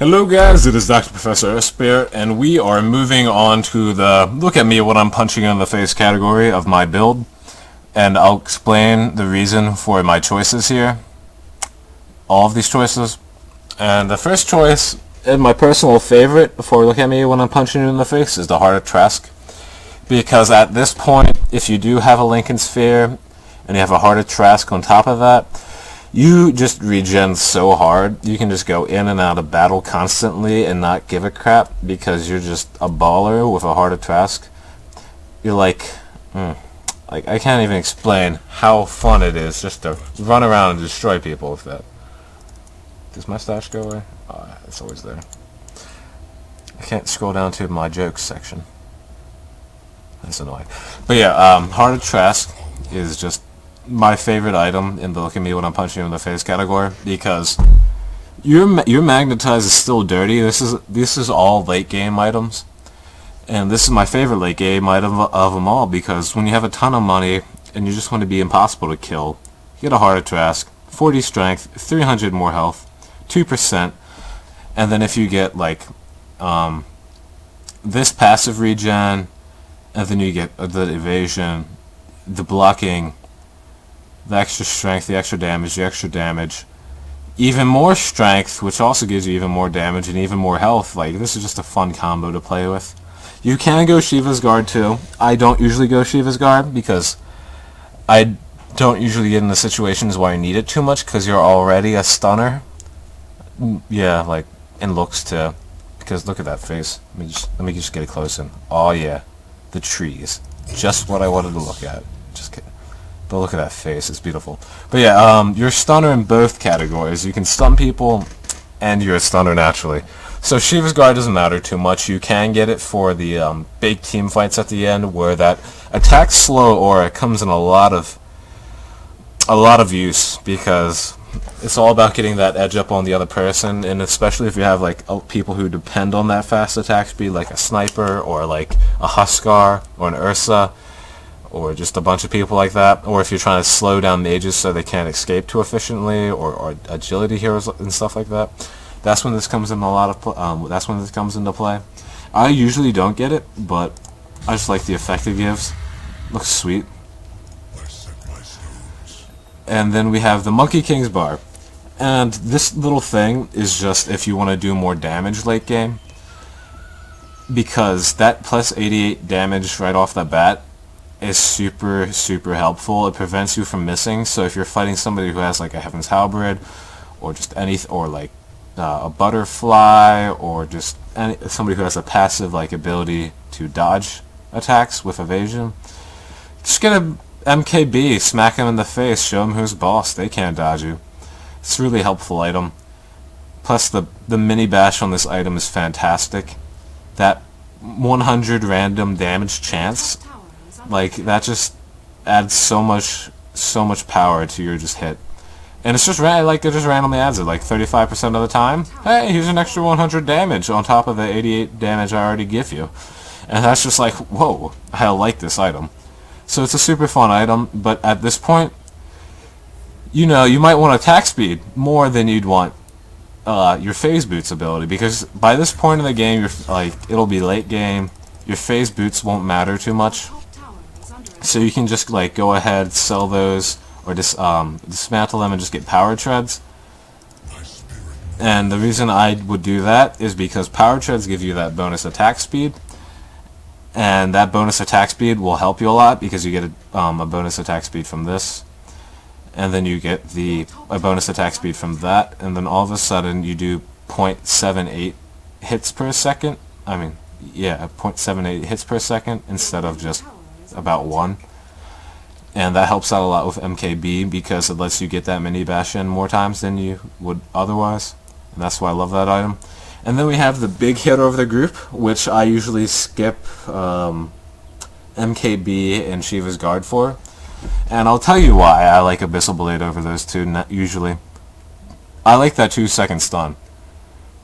Hello guys, it is Dr. Professor Esper, and we are moving on to the look at me what I'm punching in the face category of my build, and I'll explain the reason for my choices here, all of these choices. And the first choice, and my personal favorite before look at me when I'm punching you in the face, is the Heart of Trask, because at this point, if you do have a Lincoln Sphere, and you have a Heart of Trask on top of that, you just regen so hard. You can just go in and out of battle constantly and not give a crap because you're just a baller with a Heart of Trask. You're like I can't even explain how fun it is just to run around and destroy people with that. Does my stash go away? Oh, it's always there. I can't scroll down to my jokes section. That's annoying. But yeah, Heart of Trask is just my favorite item in the look at me when I'm punching you in the face category, because your magnetize is still dirty. This is all late game items, and this is my favorite late game item of them all, because when you have a ton of money and you just want to be impossible to kill, you get a Heart of Trask, 40 strength, 300 more health, 2%, and then if you get like this passive regen, and then you get the evasion, the blocking, the extra strength, the extra damage, even more strength, which also gives you even more damage and even more health. Like, this is just a fun combo to play with. You can go Shiva's Guard too. I don't usually go Shiva's Guard because I don't usually get into situations where I need it too much, because you're already a stunner. Yeah, like, in looks too. Because look at that face. Let me just get it close in. Oh yeah, the trees. Just what I wanted to look at. Just kidding. But look at that face, it's beautiful. But yeah, you're a stunner in both categories. You can stun people, and you're a stunner naturally. So Shiva's Guard doesn't matter too much. You can get it for the big team fights at the end, where that attack slow aura comes in a lot of use, because it's all about getting that edge up on the other person, and especially if you have like people who depend on that fast attack speed, like a sniper or like a Huskar or an Ursa, or just a bunch of people like that, or if you're trying to slow down mages so they can't escape too efficiently, or agility heroes and stuff like that. That's when this comes in that's when this comes into play. I usually don't get it, but I just like the effect it gives. Looks sweet. And then we have the Monkey King's Bar, and this little thing is just if you want to do more damage late game, because that plus 88 damage right off the bat is super helpful. It prevents you from missing. So if you're fighting somebody who has like a Heaven's Halberd, or just or like a Butterfly, or just somebody who has a passive like ability to dodge attacks with evasion, just get a MKB, smack him in the face, show him who's boss. They can't dodge you. It's a really helpful item. Plus the mini bash on this item is fantastic. That 100 random damage chance, like, that just adds so much power to your just hit. And it's just it just randomly adds it, like 35% of the time. Hey, here's an extra 100 damage on top of the 88 damage I already give you. And that's just like, whoa, I like this item. So it's a super fun item, but at this point, you know, you might want attack speed more than you'd want your phase boots ability, because by this point in the game, it'll be late game, your phase boots won't matter too much. So you can just like go ahead, sell those, or just dismantle them and just get power treads. And the reason I would do that is because power treads give you that bonus attack speed, and that bonus attack speed will help you a lot, because you get a bonus attack speed from this, and then you get a bonus attack speed from that, and then all of a sudden you do 0.78 hits per second. I mean, yeah, 0.78 hits per second instead of just about 1. And that helps out a lot with MKB, because it lets you get that mini bash in more times than you would otherwise. And that's why I love that item. And then we have the big hitter of the group, which I usually skip MKB and Shiva's Guard for. And I'll tell you why I like Abyssal Blade over those two usually. I like that 2-second stun,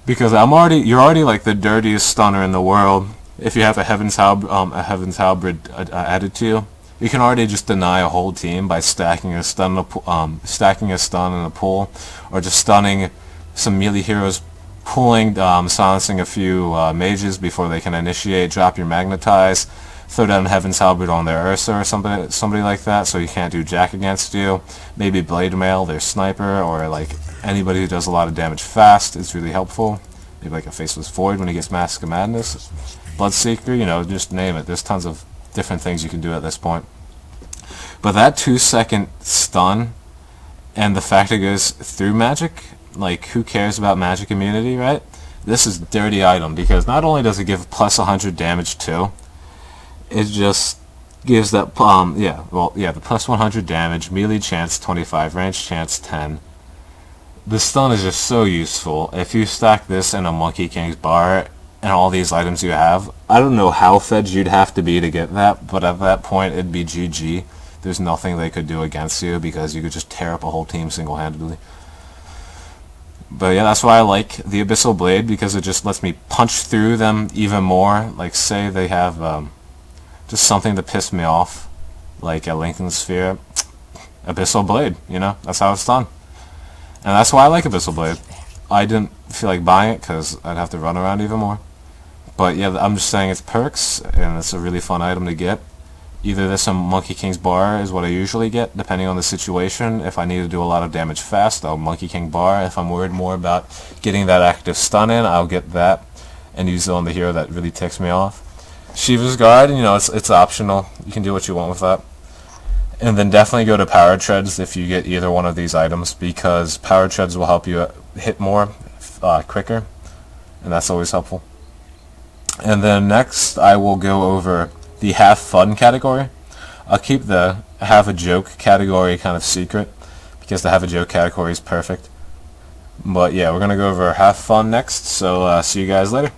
because you're already like the dirtiest stunner in the world. If you have a Heaven's Halberd added to you, you can already just deny a whole team by stacking a stun in a pool, or just stunning some melee heroes pulling, silencing a few mages before they can initiate, drop your magnetize, throw down Heaven's Halberd on their Ursa or somebody like that, so you can't do jack against you. Maybe Blade Mail, their sniper, or like anybody who does a lot of damage fast is really helpful. Maybe like a Faceless Void when he gets Mask of Madness. Bloodseeker, you know, just name it. There's tons of different things you can do at this point. But that 2-second stun, and the fact it goes through magic, like who cares about magic immunity, right? This is dirty item, because not only does it give plus 100 damage too, it just gives that, the plus 100 damage, melee chance 25, range chance 10. The stun is just so useful. If you stack this in a Monkey King's bar, and all these items you have, I don't know how fed you'd have to be to get that, but at that point it'd be GG. There's nothing they could do against you, because you could just tear up a whole team single-handedly. But yeah, that's why I like the Abyssal Blade, because it just lets me punch through them even more. Like, say they have just something to piss me off, like a Lengthened Sphere, Abyssal Blade, you know, that's how it's done. And that's why I like Abyssal Blade. I didn't feel like buying it, because I'd have to run around even more. But yeah, I'm just saying it's perks, and it's a really fun item to get. Either this or Monkey King's Bar is what I usually get, depending on the situation. If I need to do a lot of damage fast, I'll Monkey King Bar. If I'm worried more about getting that active stun in, I'll get that and use it on the hero that really ticks me off. Shiva's Guard, you know, it's optional. You can do what you want with that. And then definitely go to Power Treads if you get either one of these items, because Power Treads will help you hit more quicker, and that's always helpful. And then next I will go over the Have Fun category. I'll keep the Have a Joke category kind of secret, because the Have a Joke category is perfect. But yeah, we're going to go over Have Fun next, so see you guys later.